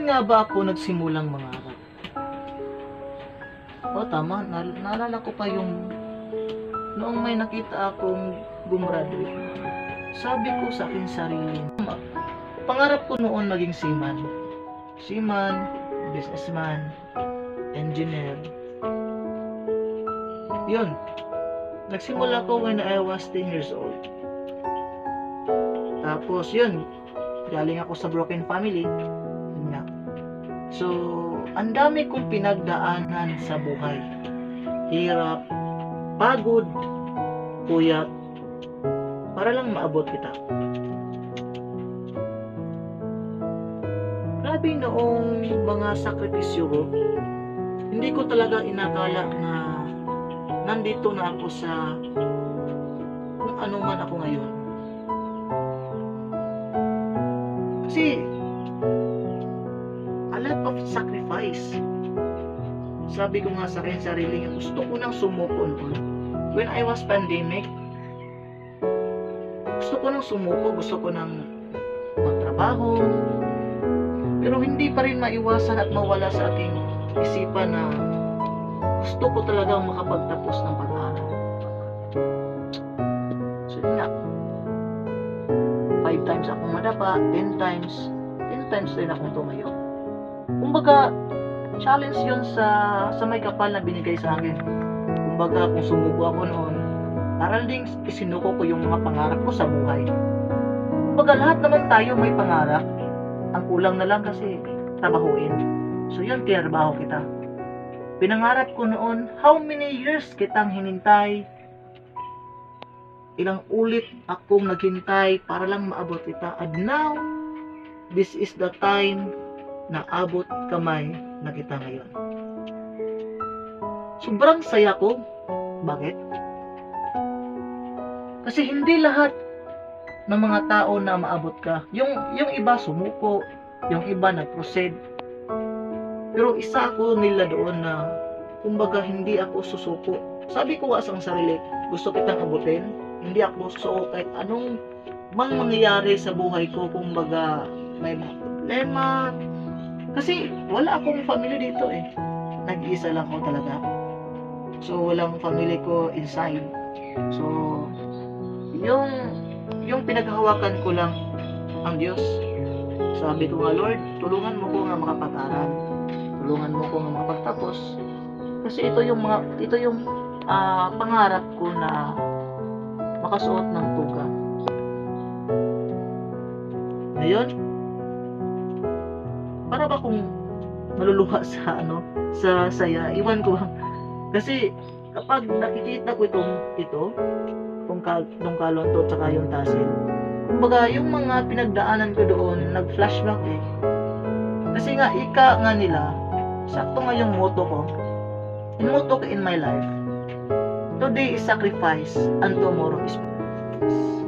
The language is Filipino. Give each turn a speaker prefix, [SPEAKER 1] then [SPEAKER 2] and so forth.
[SPEAKER 1] nga ba ako nagsimulang mangarap? O tama, naalala ko pa yung noong may nakita akong gumraduate. Sabi ko sa akin sarili, pangarap ko noon maging seaman. Seaman, businessman, engineer. Yun. Nagsimula ko when I was 10 years old. Tapos yun, galing ako sa broken family. Yun nga. So, ang dami kong pinagdaanan sa buhay. Hirap, pagod, puyat, para lang maabot kita. Grabe noong mga sakripisyo ko, hindi ko talaga inakala na nandito na ako sa kung ano man ako ngayon. Kasi a lot of sacrifice. Sabi ko nga sa akin sarili, gusto ko nang sumuko noon. When I was pandemic, gusto ko nang sumuko, gusto ko nang magtrabaho, pero hindi pa rin maiwasan at mawala sa aking isipan na gusto ko talagang makapagtapos ng pag-aaral. So yun nga, 5 times akong madapa, 10 times rin akong tumayo. Kumbaga, challenge yun sa may kapal na binigay sa akin. Kumbaga, kung sumuko ako noon, para ding isinuko ko yung mga pangarap ko sa buhay. Kumbaga, lahat naman tayo may pangarap. Ang kulang na lang kasi trabahuin. So yun, tinarbaho kita. Pinangarap ko noon, how many years kitang hinintay? Ilang ulit akong naghintay para lang maabot kita. And now, this is the time na abot kamay na kita ngayon. Sobrang saya ko. Bakit? Kasi hindi lahat ng mga tao na maabot ka. Yung iba sumuko, yung iba nag-proceed. Pero isa ako nila doon na kumbaga hindi ako susuko. Sabi ko nga sa sarili, gusto kitang abutin. Hindi ako susuko kahit anong mang mangyayari sa buhay ko. Kumbaga may mga problema. Kasi wala akong family dito eh. Nag-iisa lang ako talaga. So walang family ko inside. So yung pinaghahawakan ko lang ang Diyos. Sabi ko nga, Lord, tulungan mo ko nga makapag-aral. Tulungan mo ko nga makapagtapos. Kasi ito yung pangarap ko na makasuot ng tuga. Ngayon, para ba kung maluluha sa saya, iwan ko ba? Kasi kapag nakikita ko itong kalonto at saka yung tasil, kumbaga yung mga pinagdaanan ko doon, nag-flashback eh. Kasi nga, ika nga nila, sakto nga yung motto ko. Yung motto ko in my life, today is sacrifice and tomorrow is peace.